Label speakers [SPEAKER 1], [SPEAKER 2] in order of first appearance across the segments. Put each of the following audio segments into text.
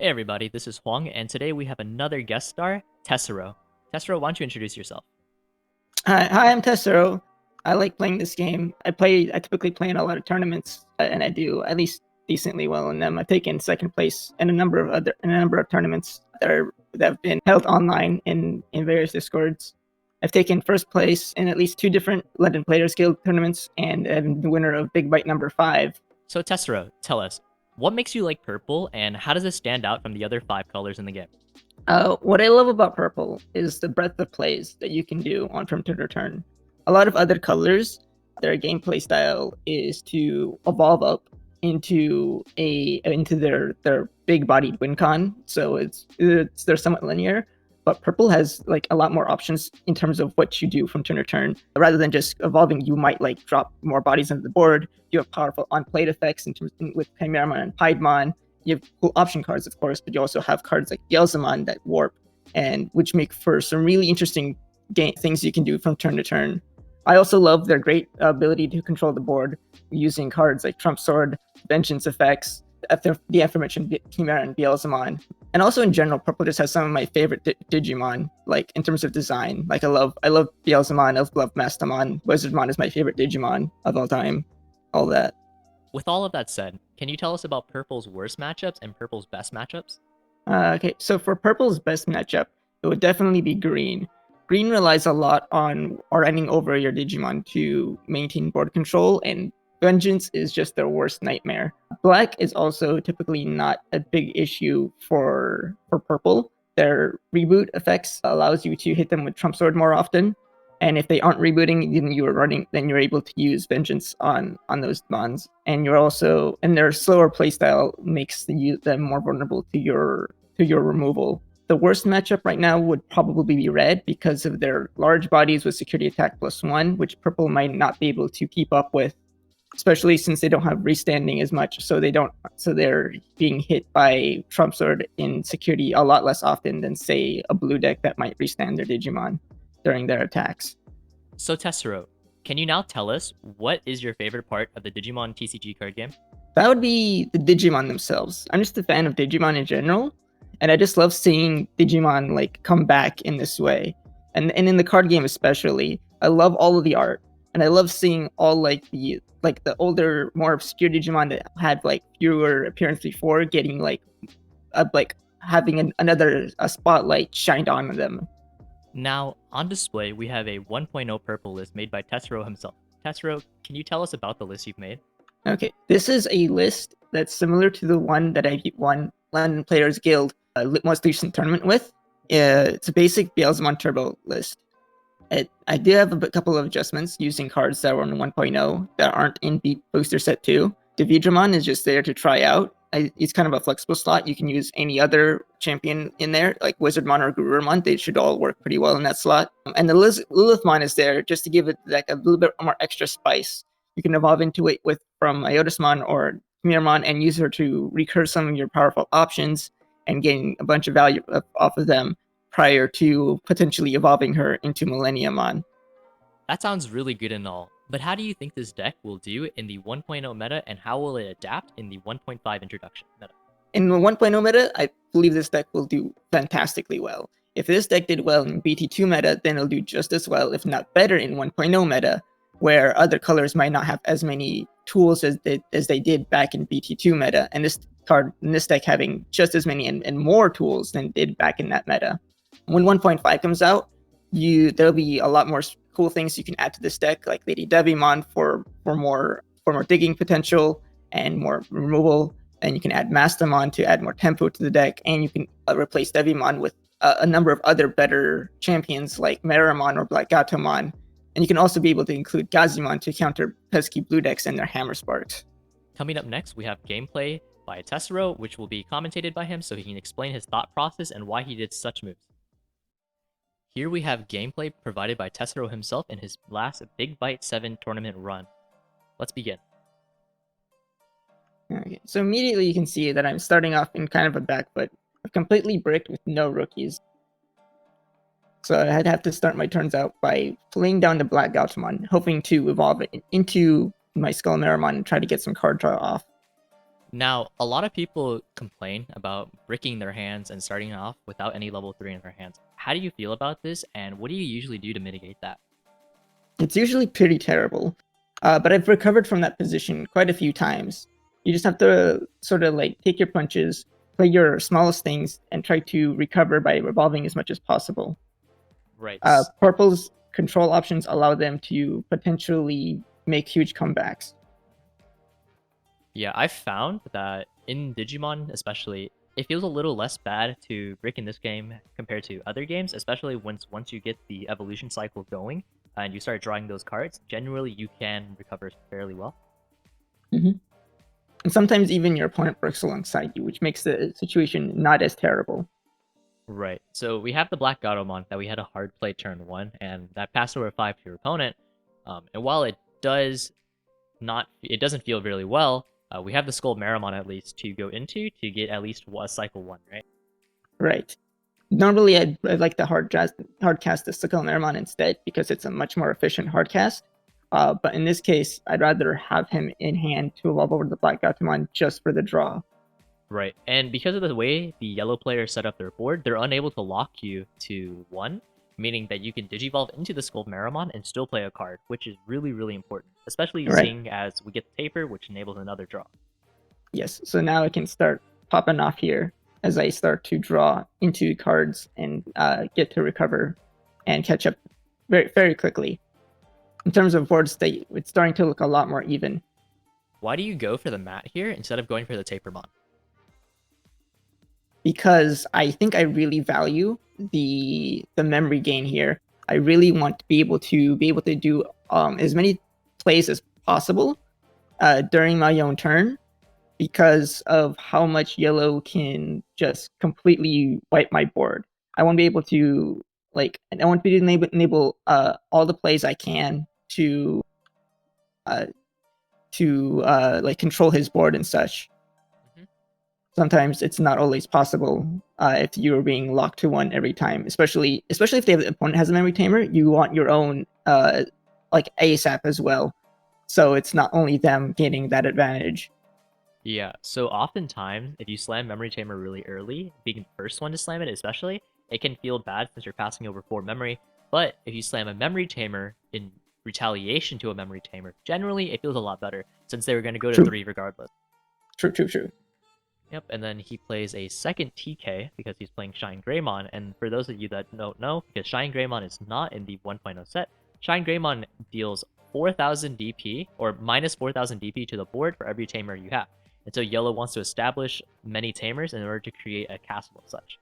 [SPEAKER 1] Hey everybody, this is Hoang, and today we have another guest star, Tesero. Tesero, why don't you introduce yourself?
[SPEAKER 2] Hi, I'm Tesero. I like playing this game. I typically play in a lot of tournaments, and I do at least decently well in them. I've taken second place in a number of tournaments that have been held online in various discords. I've taken first place in at least two different London Players Guild tournaments, and I'm the winner of Big Bite number 5.
[SPEAKER 1] So Tesero, tell us, what makes you like purple, and how does it stand out from the other 5 colors in the game?
[SPEAKER 2] What I love about purple is the breadth of plays that you can do on from turn to turn. A lot of other colors, their gameplay style is to evolve up into their big bodied win con. So they're somewhat linear, but purple has like a lot more options in terms of what you do from turn to turn. Rather than just evolving, you might like drop more bodies onto the board. You have powerful on plate effects with Chimeramon and Piedmon. You have cool option cards, of course, but you also have cards like Yelzamon that warp, and which make for some really interesting things you can do from turn to turn. I also love their great ability to control the board using cards like Trump Sword, Vengeance effects, the aforementioned Chimera and Beelzemon. And also in general, Purple just has some of my favorite Digimon, like in terms of design. Like I love Beelzemon, I love Mastamon, Wizardmon is my favorite Digimon of all time. All that.
[SPEAKER 1] With all of that said, can you tell us about purple's worst matchups and purple's best matchups?
[SPEAKER 2] Okay, so for Purple's best matchup, it would definitely be Green. Green relies a lot on running over your Digimon to maintain board control, and Vengeance is just their worst nightmare. Black is also typically not a big issue for Purple. Their reboot effects allows you to hit them with Trump Sword more often, and if they aren't rebooting, then you're able to use Vengeance on those bonds. And their slower playstyle makes them more vulnerable to your removal. The worst matchup right now would probably be Red because of their large bodies with security attack +1, which Purple might not be able to keep up with, especially since they don't have restanding as much. So they're being hit by Trump Sword in security a lot less often than, say, a blue deck that might restand their Digimon during their attacks.
[SPEAKER 1] So Tesero, can you now tell us what is your favorite part of the Digimon TCG card game?
[SPEAKER 2] That would be the Digimon themselves. I'm just a fan of Digimon in general, and I just love seeing Digimon like come back in this way. And in the card game especially, I love all of the art, and I love seeing all the older, more obscure Digimon that had like fewer appearances before getting like having another spotlight shined on them.
[SPEAKER 1] Now, on display, we have a 1.0 purple list made by Tesero himself. Tesero, can you tell us about the list you've made?
[SPEAKER 2] Okay, this is a list that's similar to the one that I won London Players Guild most recent tournament with. It's a basic Beelzemon Turbo list. I did have a couple of adjustments using cards that were in 1.0 that aren't in Booster Set 2. Dividramon is just there to try out. It's kind of a flexible slot. You can use any other champion in there, like Wizardmon or Garurumon. They should all work pretty well in that slot. And the Lilithmon is there just to give it like a little bit more extra spice. You can evolve into it from Iotasmon or Miramon and use her to recur some of your powerful options and gain a bunch of value off of them prior to potentially evolving her into Millenniumon.
[SPEAKER 1] That sounds really good and all, but how do you think this deck will do in the 1.0 meta, and how will it adapt in the 1.5 introduction meta?
[SPEAKER 2] In the 1.0 meta, I believe this deck will do fantastically well. If this deck did well in BT2 meta, then it'll do just as well, if not better, in 1.0 meta, where other colors might not have as many tools as they did back in BT2 meta, and this deck having just as many and more tools than it did back in that meta. When 1.5 comes out, there'll be a lot more cool things you can add to this deck, like Lady Devimon for more digging potential and more removal. And you can add Mastamon to add more tempo to the deck, and you can replace Devimon with a number of other better champions like Meramon or Black Gatomon. And you can also be able to include Gazimon to counter pesky blue decks and their Hammer Sparks.
[SPEAKER 1] Coming up next, we have gameplay by Tesero, which will be commentated by him so he can explain his thought process and why he did such moves. Here we have gameplay provided by Tesero himself in his last Big Bite 7 tournament run. Let's begin.
[SPEAKER 2] Okay, so immediately you can see that I'm starting off in kind of a back foot, completely bricked with no rookies. So I'd have to start my turns out by playing down the Black Gautamon, hoping to evolve it into my Skull Meramon and try to get some card draw off.
[SPEAKER 1] Now, a lot of people complain about bricking their hands and starting off without any level 3 in their hands. How do you feel about this, and what do you usually do to mitigate that?
[SPEAKER 2] It's usually pretty terrible, but I've recovered from that position quite a few times. You just have to sort of like take your punches, play your smallest things, and try to recover by revolving as much as possible.
[SPEAKER 1] Right.
[SPEAKER 2] Purple's control options allow them to potentially make huge comebacks.
[SPEAKER 1] Yeah, I've found that in Digimon, especially, it feels a little less bad to brick in this game compared to other games, especially once you get the evolution cycle going and you start drawing those cards. Generally, you can recover fairly well.
[SPEAKER 2] Mm-hmm. And sometimes even your opponent works alongside you, which makes the situation not as terrible.
[SPEAKER 1] Right. So we have the Black Gatomon that we had a hard play turn 1, and that passed over 5 to your opponent. And while it doesn't feel really well, we have the Skull Maramon at least to go into to get at least a cycle 1, right?
[SPEAKER 2] Right. Normally, I'd like the hard cast the Skull Maramon instead because it's a much more efficient hard cast. But in this case, I'd rather have him in hand to evolve over to the Black Gatomon just for the draw.
[SPEAKER 1] Right. And because of the way the yellow players set up their board, they're unable to lock you to 1, meaning that you can Digivolve into the Skull Maramon and still play a card, which is really, really important, especially
[SPEAKER 2] Right.
[SPEAKER 1] seeing as we get the taper, which enables another draw.
[SPEAKER 2] Yes, so now I can start popping off here as I start to draw into cards and get to recover and catch up very, very quickly. In terms of board state, it's starting to look a lot more even.
[SPEAKER 1] Why do you go for the mat here instead of going for the Tapermon?
[SPEAKER 2] Because I think I really value the memory gain here. I really want to be able to do as many plays as possible during my own turn because of how much yellow can just completely wipe my board. I want to be able to I want to be enable all the plays I can to uh, control his board and such.
[SPEAKER 1] Mhm.
[SPEAKER 2] Sometimes it's not always possible if you're being locked to one every time, especially if the opponent has a memory tamer. You want your own ASAP as well, so it's not only them getting that advantage.
[SPEAKER 1] Yeah, so oftentimes, if you slam Memory Tamer really early, being the first one to slam it especially, it can feel bad since you're passing over 4 memory, but if you slam a Memory Tamer in retaliation to a Memory Tamer, generally it feels a lot better, since they were going to go to
[SPEAKER 2] True.
[SPEAKER 1] 3 regardless.
[SPEAKER 2] True.
[SPEAKER 1] Yep, and then he plays a second TK because he's playing Shine Greymon, and for those of you that don't know, because Shine Greymon is not in the 1.0 set, Shine Greymon deals 4,000 DP, or minus 4,000 DP to the board for every tamer you have. And so yellow wants to establish many tamers in order to create a castle of such.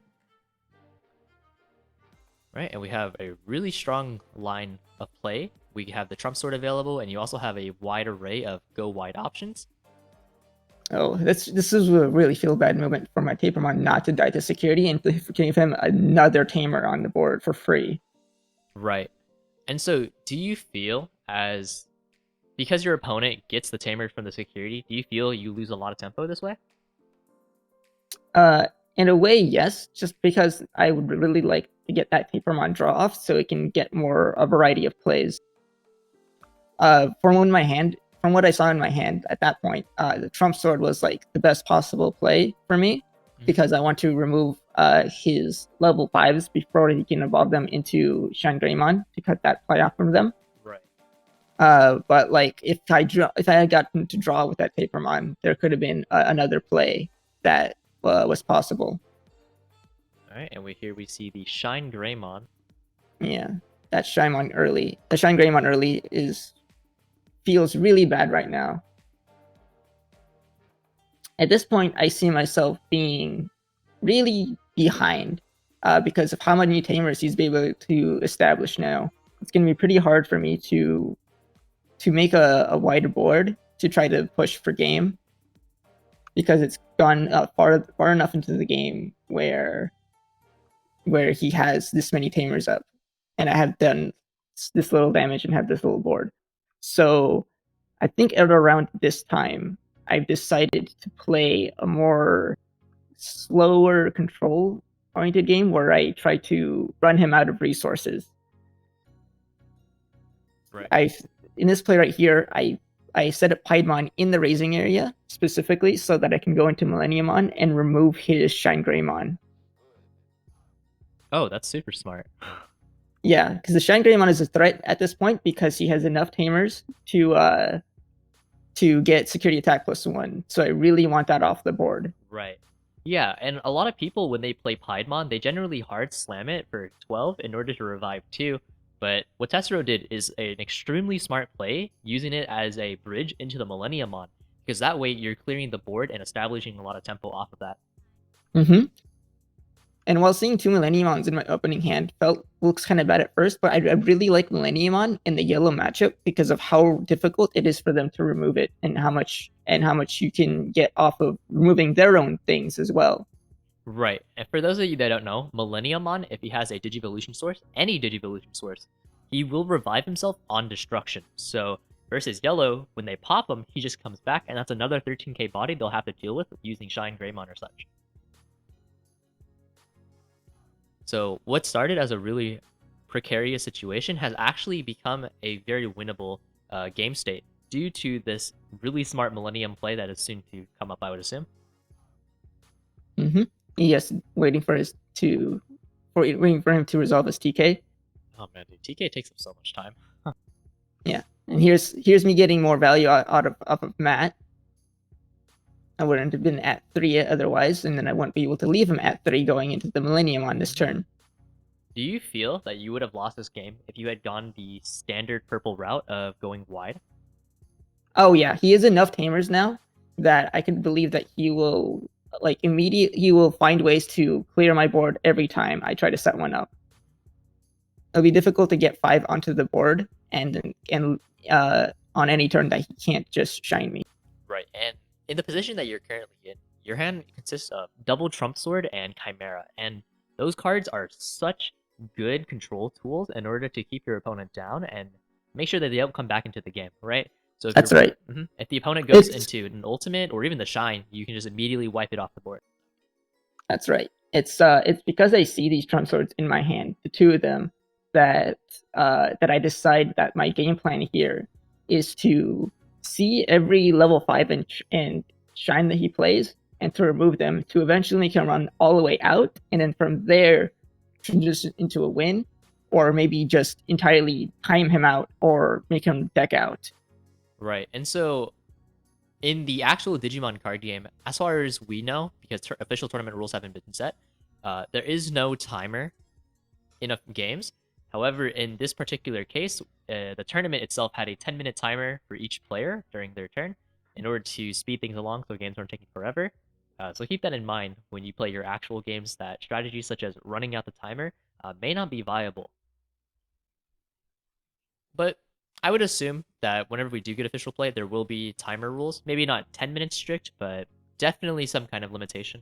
[SPEAKER 1] Right, and we have a really strong line of play. We have the Trump Sword available, and you also have a wide array of go wide options.
[SPEAKER 2] Oh, this is a really feel bad moment for my Tapermon not to die to security and to give him another tamer on the board for free.
[SPEAKER 1] Right. And so do you feel because your opponent gets the tamer from the security, do you feel you lose a lot of tempo this way?
[SPEAKER 2] In a way, yes, just because I would really like to get that Tapermon draw off so it can get a variety of plays. From what I saw in my hand at that point, the Trump Sword was like the best possible play for me because I want to remove his level 5s before he can evolve them into Shine Greymon to cut that play off from them.
[SPEAKER 1] Right.
[SPEAKER 2] But like if I had gotten to draw with that Tapermon, there could have been another play that was possible.
[SPEAKER 1] All right, and here we see the Shine Greymon.
[SPEAKER 2] Yeah, that Shine early. The Shine Greymon early feels really bad right now. At this point, I see myself being really behind because of how many tamers he's been able to establish now. It's going to be pretty hard for me to make a wider board to try to push for game because it's gone far enough into the game where he has this many tamers up, and I have done this little damage and have this little board. So I think at around this time, I've decided to play a more slower control oriented game where I try to run him out of resources.
[SPEAKER 1] Right.
[SPEAKER 2] In this play right here, I set up Piedmon in the raising area specifically so that I can go into Millenniumon and remove his Shine Greymon.
[SPEAKER 1] Oh, that's super smart.
[SPEAKER 2] Yeah, because the Shine Greymon is a threat at this point because he has enough tamers to get security attack +1. So I really want that off the board.
[SPEAKER 1] Right. Yeah, and a lot of people, when they play Piedmon, they generally hard slam it for 12 in order to revive 2. But what Tesero did is an extremely smart play, using it as a bridge into the Millenniumon, because that way you're clearing the board and establishing a lot of tempo off of that.
[SPEAKER 2] Mm-hmm. And while seeing 2 Millenniumons in my opening hand looks kind of bad at first, but I really like Millenniumon in the yellow matchup because of how difficult it is for them to remove it and how much you can get off of removing their own things as well.
[SPEAKER 1] Right. And for those of you that don't know, Millenniumon, if he has a Digivolution source, any Digivolution source, he will revive himself on destruction. So versus Yellow, when they pop him, he just comes back, and that's another 13k body they'll have to deal with using Shine Greymon or such. So what started as a really precarious situation has actually become a very winnable game state due to this really smart Millennium play that is soon to come up, I would assume.
[SPEAKER 2] Mm-hmm. Yes, waiting for him to resolve his TK.
[SPEAKER 1] Oh man, dude, TK takes up so much time.
[SPEAKER 2] Yeah, and here's me getting more value out of Matt. I wouldn't have been at 3 otherwise, and then I wouldn't be able to leave him at 3 going into the Millennium on this turn.
[SPEAKER 1] Do you feel that you would have lost this game if you had gone the standard purple route of going wide?
[SPEAKER 2] Oh yeah, he has enough tamers now that I can believe that he will he will find ways to clear my board every time I try to set one up. It'll be difficult to get 5 onto the board and on any turn that he can't just shine me.
[SPEAKER 1] Right, and in the position that you're currently in, your hand consists of double Trump Sword and Chimera, and those cards are such good control tools in order to keep your opponent down and make sure that they don't come back into the game, right? So if
[SPEAKER 2] That's right.
[SPEAKER 1] If the opponent goes into an ultimate or even the shine, you can just immediately wipe it off the board.
[SPEAKER 2] That's right. It's because I see these Trump Swords in my hand, the 2 of them, that I decide that my game plan here is to see every level 5 and shine that he plays and to remove them to eventually make him run all the way out, and then from there transition into a win, or maybe just entirely time him out or make him deck out.
[SPEAKER 1] Right, and so in the actual Digimon card game, as far as we know, because official tournament rules haven't been set, there is no timer in games. However, in this particular case, the tournament itself had a 10-minute timer for each player during their turn in order to speed things along so games weren't taking forever. So keep that in mind when you play your actual games, that strategies such as running out the timer may not be viable. But I would assume that whenever we do get official play, there will be timer rules. Maybe not 10 minutes strict, but definitely some kind of limitation.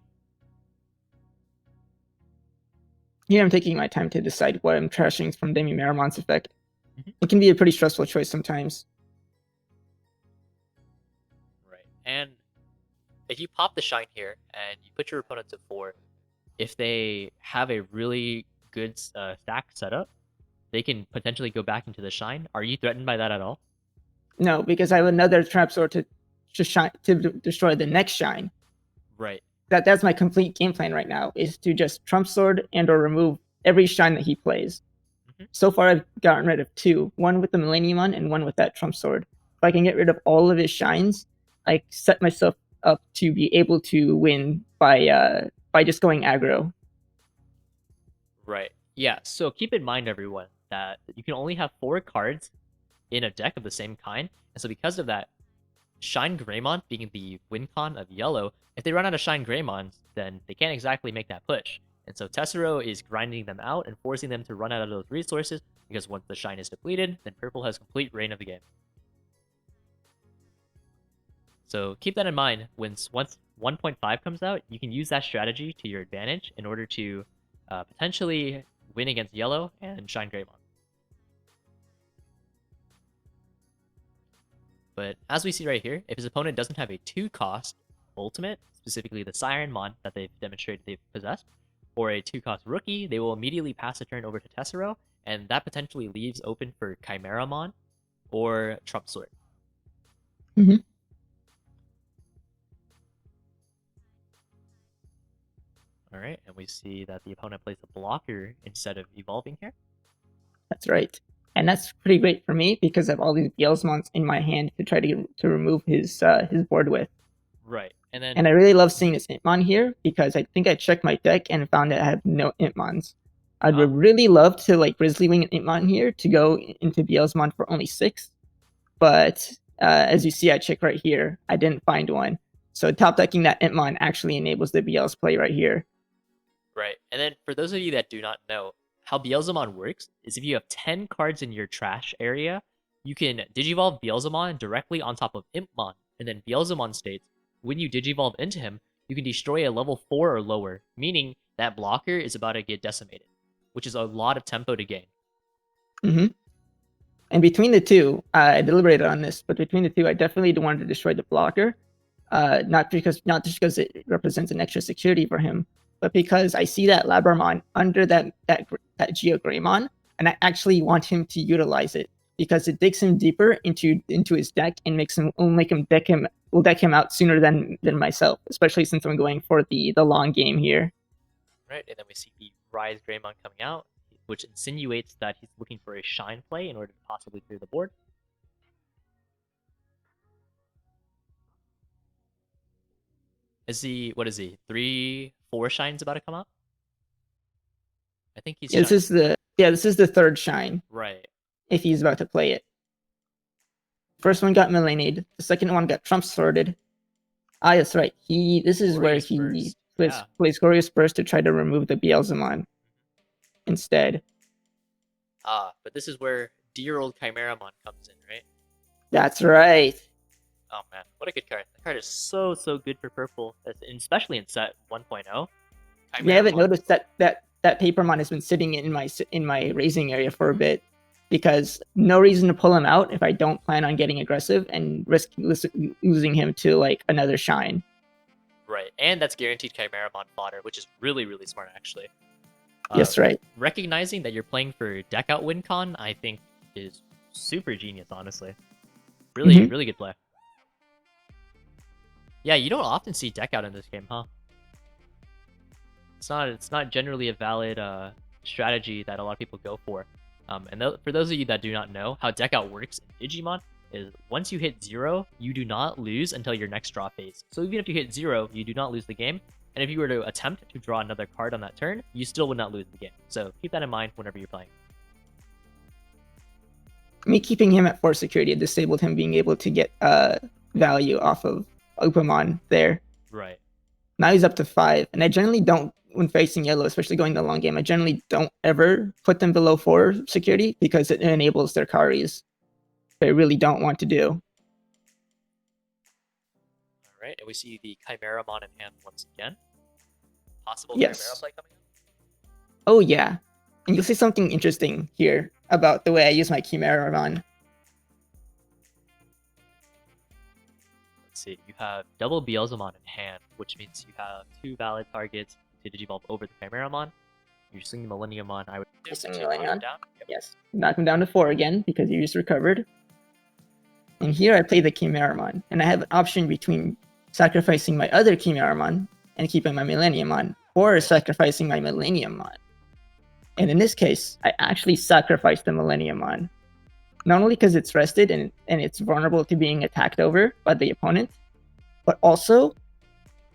[SPEAKER 2] Here I'm taking my time to decide what I'm trashing from Demi Maramon's effect. It can be a pretty stressful choice sometimes.
[SPEAKER 1] Right, and if you pop the shine here and you put your opponent to 4, if they have a really good stack setup, they can potentially go back into the shine. Are you threatened by that at all?
[SPEAKER 2] No, because I have another trap sword to destroy the next shine.
[SPEAKER 1] Right.
[SPEAKER 2] That's my complete game plan right now, is to just Trump Sword and or remove every shine that he plays. So far, I've gotten rid of 2, one with the Millenniumon and one with that Trump Sword. If I can get rid of all of his shines, I set myself up to be able to win by just going aggro.
[SPEAKER 1] Right. Yeah, so keep in mind, everyone, that you can only have 4 cards in a deck of the same kind, and so because of that, Shine Greymon being the win con of yellow, if they run out of Shine Greymons, then they can't exactly make that push. And so Tesero is grinding them out and forcing them to run out of those resources, because once the shine is depleted, then purple has complete reign of the game. So keep that in mind. Once 1.5 comes out, you can use that strategy to your advantage in order to potentially win against yellow and Shine Greymon. But as we see right here, if his opponent doesn't have a 2-cost ultimate, specifically the Siren Mon that they've demonstrated they've possessed, or a 2-cost rookie, they will immediately pass the turn over to Tesero, and that potentially leaves open for Chimera Mon or Trump Sword.
[SPEAKER 2] Mhm.
[SPEAKER 1] All right, and we see that the opponent plays a blocker instead of evolving here.
[SPEAKER 2] That's right. And that's pretty great for me because I have all these Beelzemons in my hand to try to remove his board with.
[SPEAKER 1] Right, and then
[SPEAKER 2] And I really love seeing this Intmon here because I think I checked my deck and found that I have no Intmons. I'd really love to like Grizzly Wing an Intmon here to go into Beelzemon for only 6. But as you see, I check right here. I didn't find one. So top decking that Intmon actually enables the BL's play right here.
[SPEAKER 1] right, and then for those of you that do not know, how Beelzemon works is if you have 10 cards in your trash area, you can Digivolve Beelzemon directly on top of Impmon, and then Beelzemon states, when you Digivolve into him, you can destroy a level 4 or lower, meaning that blocker is about to get decimated, which is a lot of tempo to gain.
[SPEAKER 2] Mm-hmm. And between the two, I deliberated on this, but between the two, I definitely wanted to destroy the blocker. Not just because it represents an extra security for him, but because I see that Labramon under that Geogreymon, and I actually want him to utilize it because it digs him deeper into his deck and will deck him out sooner than myself, especially since I'm going for the long game here.
[SPEAKER 1] Right, and then we see the Rise Greymon coming out, which insinuates that he's looking for a Shine play in order to possibly clear the board. Is he, what is he, 3, 4 Shines about to come out? I think he's
[SPEAKER 2] Yeah, this is the third Shine.
[SPEAKER 1] Right.
[SPEAKER 2] If he's about to play it. First one got Millennied. The second one got Trump sorted. Ah, that's right. This is where he plays Glorious Burst to try to remove the Beelzemon instead.
[SPEAKER 1] But this is where dear old Chimeramon comes in, right?
[SPEAKER 2] That's right.
[SPEAKER 1] Oh man, what a good card. The card is so good for purple, especially in set 1.0.
[SPEAKER 2] You haven't noticed that Papermon has been sitting in my raising area for a bit because no reason to pull him out if I don't plan on getting aggressive and risk losing him to like another Shine.
[SPEAKER 1] Right, and that's guaranteed Chimeramon fodder, which is really smart actually.
[SPEAKER 2] Yes, right.
[SPEAKER 1] Recognizing that you're playing for deck out win con, I think is super genius, honestly. Really good play. Yeah, you don't often see deck out in this game, huh? It's not generally a valid strategy that a lot of people go for. And for those of you that do not know, how deck out works in Digimon is once you hit 0, you do not lose until your next draw phase. So even if you hit 0, you do not lose the game. And if you were to attempt to draw another card on that turn, you still would not lose the game. So keep that in mind whenever you're playing.
[SPEAKER 2] Me keeping him at 4 security disabled him being able to get value off of Upamon there.
[SPEAKER 1] Right.
[SPEAKER 2] Now he's up to 5, and I generally don't, when facing yellow, especially going the long game, I generally don't ever put them below 4 security because it enables their carries. I really don't want to do.
[SPEAKER 1] Alright, and we see the Chimeramon in hand once again. Possible
[SPEAKER 2] Yes.
[SPEAKER 1] Chimera play coming up?
[SPEAKER 2] Oh yeah. And you'll see something interesting here about the way I use my Chimeramon.
[SPEAKER 1] Let's see, you have double Beelzemon in hand, which means you have 2 valid targets to Digivolve over the Chimeramon. You're swinging the Millenniumon, I would
[SPEAKER 2] swing the Millenniumon down.
[SPEAKER 1] Yep.
[SPEAKER 2] Yes. Knock him down to 4 again because you just recovered. And here I play the Chimeramon, and I have an option between sacrificing my other Chimeramon and keeping my Millenniumon, or sacrificing my Millenniumon. And in this case, I actually sacrificed the Millenniumon. Not only because it's rested and it's vulnerable to being attacked over by the opponent, but also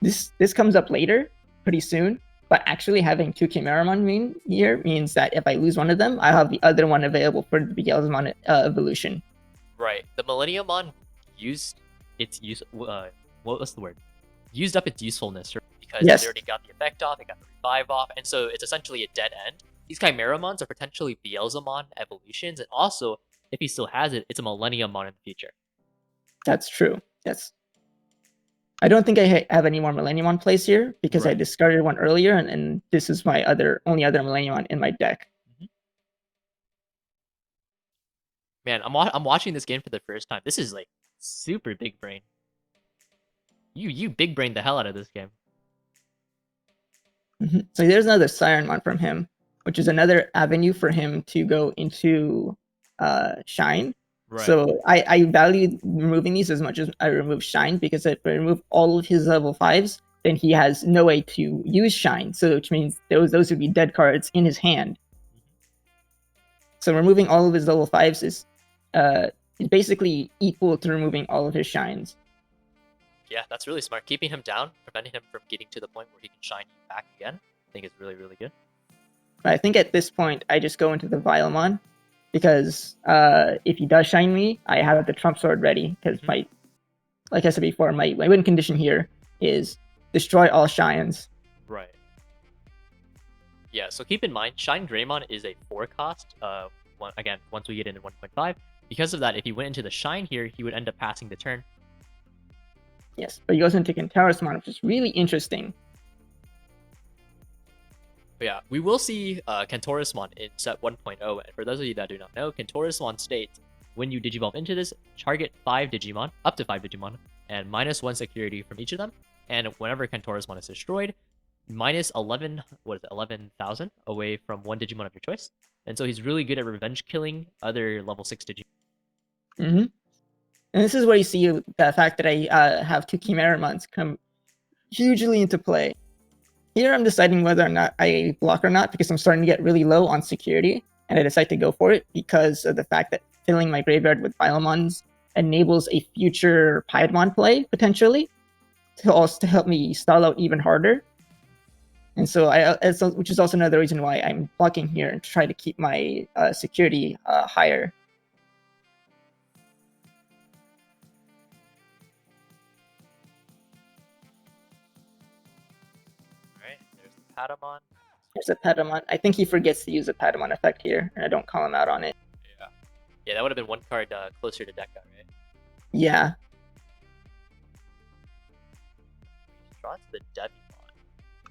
[SPEAKER 2] this comes up later, pretty soon. But actually having 2 Chimeramon here means that if I lose one of them, I have the other one available for the Beelzemon evolution.
[SPEAKER 1] Right. The Millenniumon used its used up its usefulness, right? Because it already got the effect off, it got the revive off, and so it's essentially a dead end. These Chimeramons are potentially Beelzemon evolutions, and also, if he still has it, it's a Millenniumon in the future.
[SPEAKER 2] That's true. Yes. I don't think I have any more Millenniumon plays here because I discarded one earlier, and this is my only other Millenniumon in my deck.
[SPEAKER 1] Man, I'm watching this game for the first time. This is like super big brain. You big brain the hell out of this game.
[SPEAKER 2] So there's another Sirenmon from him, which is another avenue for him to go into Shine.
[SPEAKER 1] Right.
[SPEAKER 2] So I value removing these as much as I remove Shine, because if I remove all of his level 5s, then he has no way to use Shine. So which means those would be dead cards in his hand. So removing all of his level 5s is basically equal to removing all of his Shines.
[SPEAKER 1] Yeah, that's really smart. Keeping him down, preventing him from getting to the point where he can shine you back again, I think is really, really good.
[SPEAKER 2] I think at this point, I just go into the Vilemon, because if he does shine me, I have the Trump Sword ready, because like I said before, my win condition here is destroy all Shines.
[SPEAKER 1] Right. Yeah, so keep in mind, Shine Greymon is a 4 cost, again, once we get into 1.5. Because of that, if he went into the Shine here, he would end up passing the turn.
[SPEAKER 2] Yes, but he goes into Kentarasmon, which is really interesting.
[SPEAKER 1] But yeah, we will see Kentorasmon in set 1.0, and for those of you that do not know, Kentorasmon states, when you Digivolve into this, target 5 Digimon, up to 5 Digimon, and -1 security from each of them, and whenever Kentorasmon is destroyed, minus 11,000 away from 1 Digimon of your choice. And so he's really good at revenge killing other level 6 Digimon.
[SPEAKER 2] Mm-hmm. And this is where you see the fact that I have 2 Chimeramons come hugely into play. Here I'm deciding whether or not I block or not, because I'm starting to get really low on security, and I decide to go for it because of the fact that filling my graveyard with Vilemons enables a future Piedmon play, potentially, to help me stall out even harder. And so which is also another reason why I'm blocking here, to try to keep my security higher.
[SPEAKER 1] Alright, there's the Patamon.
[SPEAKER 2] There's a Patamon. I think he forgets to use a Patamon effect here, and I don't call him out on it.
[SPEAKER 1] Yeah. Yeah, that would have been 1 card closer to Deca, right?
[SPEAKER 2] Yeah.
[SPEAKER 1] Draw to the Devimon.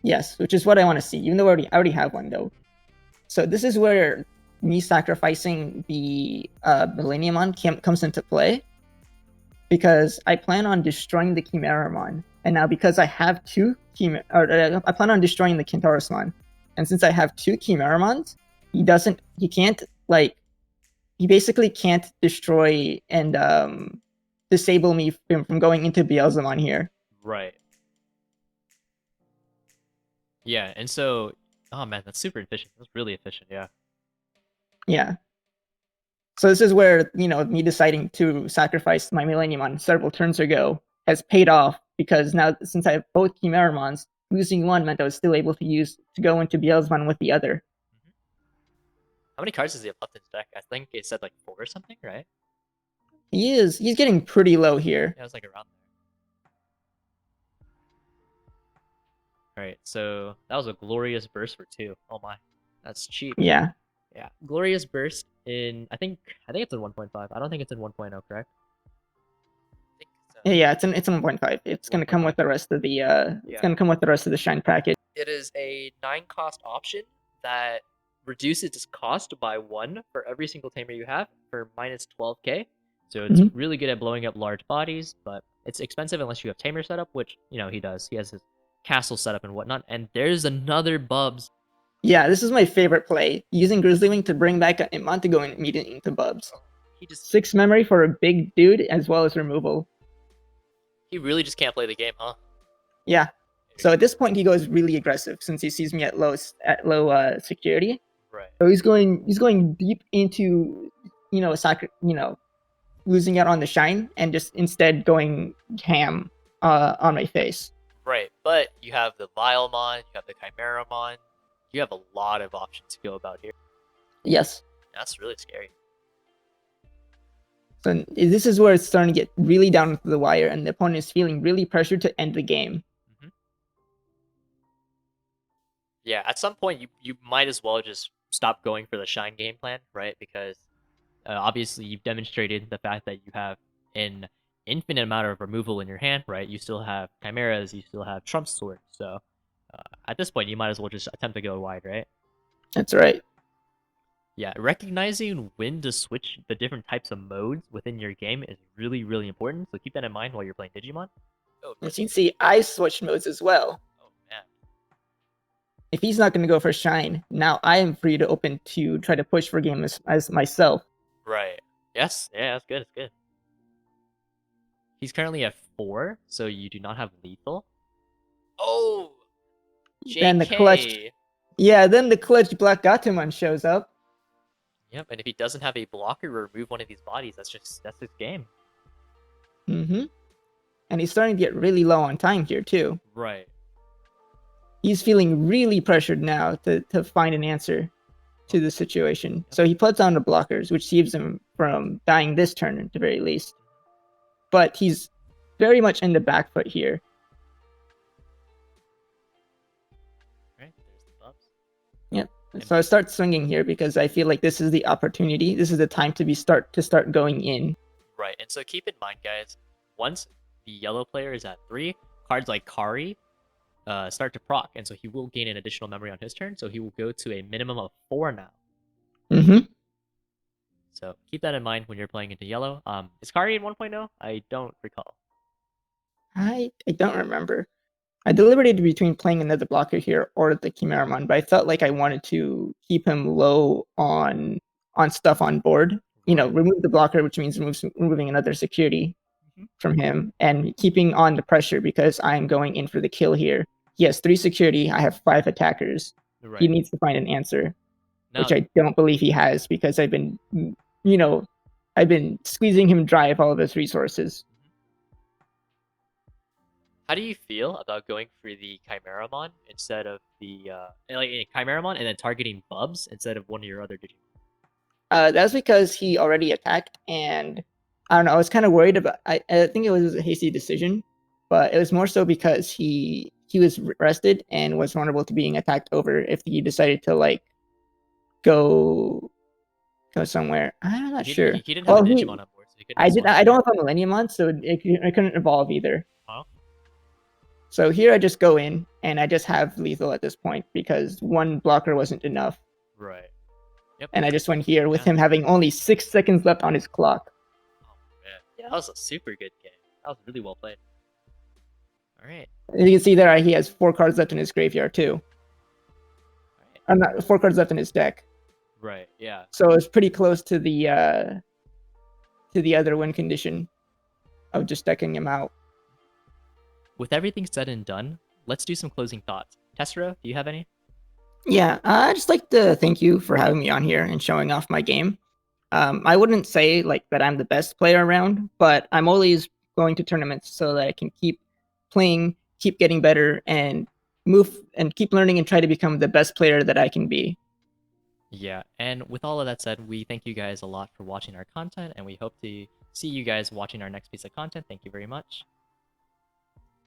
[SPEAKER 2] Yes, which is what I want to see, even though I already have one, though. So this is where me sacrificing the Millenniumon comes into play, because I plan on destroying the Chimeramon. And now because I have 2 I plan on destroying the Kentarasmon. And since I have 2 Chimeramons, he basically can't destroy and disable me from going into Beelzemon here.
[SPEAKER 1] Right. Yeah, and so, oh man, that's super efficient. That's really efficient, yeah.
[SPEAKER 2] Yeah. So this is where, me deciding to sacrifice my Millenniumon several turns ago has paid off, because now, since I have both Chimeramons, losing one meant I was still able to go into Beelzemon with the other.
[SPEAKER 1] How many cards does he have left in his deck? I think it said like 4 or something, right?
[SPEAKER 2] He's getting pretty low here.
[SPEAKER 1] Yeah, it was like around there. Alright, so that was a Glorious Burst for 2. Oh my, that's cheap.
[SPEAKER 2] Yeah.
[SPEAKER 1] Yeah, Glorious Burst in, I think it's in 1.5. I don't think it's in 1.0, correct?
[SPEAKER 2] Yeah, it's in 1.5. It's gonna come with the rest of the it's gonna come with the rest of the Shine package.
[SPEAKER 1] It is a 9 cost option that reduces its cost by 1 for every single tamer you have for minus 12k. So it's really good at blowing up large bodies, but it's expensive unless you have tamer setup, which he does. He has his castle setup and whatnot. And there's another Bubs.
[SPEAKER 2] Yeah, this is my favorite play. Using Grizzly Wing to bring back Imon to go immediately into Bubs.
[SPEAKER 1] He just
[SPEAKER 2] 6 memory for a big dude, as well as removal.
[SPEAKER 1] He really just can't play the game, huh?
[SPEAKER 2] Yeah. So at this point, he goes really aggressive, since he sees me at low security.
[SPEAKER 1] Right.
[SPEAKER 2] So he's going deep into losing out on the shine, and just instead going ham on my face.
[SPEAKER 1] Right, but you have the Vilemon, you have the Chimeramon, you have a lot of options to go about here.
[SPEAKER 2] Yes.
[SPEAKER 1] That's really scary.
[SPEAKER 2] So this is where it's starting to get really down to the wire, and the opponent is feeling really pressured to end the game.
[SPEAKER 1] Yeah, at some point you might as well just stop going for the shine game plan, right? Because obviously you've demonstrated the fact that you have an infinite amount of removal in your hand, right? You still have chimeras, you still have Trump Sword, so at this point you might as well just attempt to go wide, right?
[SPEAKER 2] That's right.
[SPEAKER 1] Yeah, recognizing when to switch the different types of modes within your game is really, really important, so keep that in mind while you're playing Digimon.
[SPEAKER 2] Oh, as you can see, I switched modes as well.
[SPEAKER 1] Oh man.
[SPEAKER 2] If he's not going to go for shine, now I am free to open to try to push for game as myself.
[SPEAKER 1] Right. Yes, yeah, that's good. That's good. He's currently at 4, so you do not have lethal. Oh,
[SPEAKER 2] Then the clutch,
[SPEAKER 1] JK.
[SPEAKER 2] then the clutch Black Gatomon shows up.
[SPEAKER 1] Yep, and if he doesn't have a blocker or remove one of these bodies, that's his game.
[SPEAKER 2] Mm-hmm. And he's starting to get really low on time here too.
[SPEAKER 1] Right.
[SPEAKER 2] He's feeling really pressured now to find an answer to the situation. So he puts on the blockers, which saves him from dying this turn at the very least. But he's very much in the back foot here.
[SPEAKER 1] Right. There's the buffs.
[SPEAKER 2] Yep. So I start swinging here because I feel like this is the opportunity. This is the time to start going in.
[SPEAKER 1] Right, and so keep in mind, guys, once the yellow player is at 3, cards like Kari start to proc, and so he will gain an additional memory on his turn, so he will go to a minimum of 4 now.
[SPEAKER 2] Mm-hmm.
[SPEAKER 1] So keep that in mind when you're playing into yellow. Is Kari in 1.0? I don't recall.
[SPEAKER 2] I don't remember. I deliberated between playing another blocker here or the Chimeramon, but I felt like I wanted to keep him low on stuff on board. You know,
[SPEAKER 1] Right.
[SPEAKER 2] remove the blocker, which means removing another security from him, and keeping on the pressure because I'm going in for the kill here. He has 3 security. I have 5 attackers. He
[SPEAKER 1] Right.
[SPEAKER 2] needs to find an answer,
[SPEAKER 1] Now,
[SPEAKER 2] which I don't believe he has because I've been, you know, I've been squeezing him dry of all of his resources.
[SPEAKER 1] how do you feel about going for the Chimeramon instead of the like Chimeramon and then targeting Bubs instead of one of your other Digimon?
[SPEAKER 2] That's because he already attacked, and I don't know. I was kind of worried about. I think it was a hasty decision, but it was more so because he was rested and was vulnerable to being attacked over if he decided to like go somewhere. I'm not sure.
[SPEAKER 1] He didn't have a
[SPEAKER 2] Well,
[SPEAKER 1] Digimon on board, so he couldn't respond.
[SPEAKER 2] I don't have a Millenniumon, so it couldn't evolve either.
[SPEAKER 1] Huh?
[SPEAKER 2] So here I just go in and I just have lethal at this point because one blocker wasn't enough.
[SPEAKER 1] Right. Yep.
[SPEAKER 2] And I just went here with him having only 6 seconds left on his clock.
[SPEAKER 1] Oh man, yeah, that was a super good game. That was really well played. All right.
[SPEAKER 2] And you can see there he has 4 cards left in his graveyard too. I'm not 4 cards left in his deck.
[SPEAKER 1] Right. Yeah.
[SPEAKER 2] So it's pretty close to the other win condition of just decking him out.
[SPEAKER 1] With everything said and done, let's do some closing thoughts. Tesero, do you have any?
[SPEAKER 2] Yeah, I just like to thank you for having me on here and showing off my game. I wouldn't say like that I'm the best player around, but I'm always going to tournaments so that I can keep playing, keep getting better, and move and keep learning and try to become the best player that I can be.
[SPEAKER 1] Yeah, and with all of that said, we thank you guys a lot for watching our content, and we hope to see you guys watching our next piece of content. Thank you very much.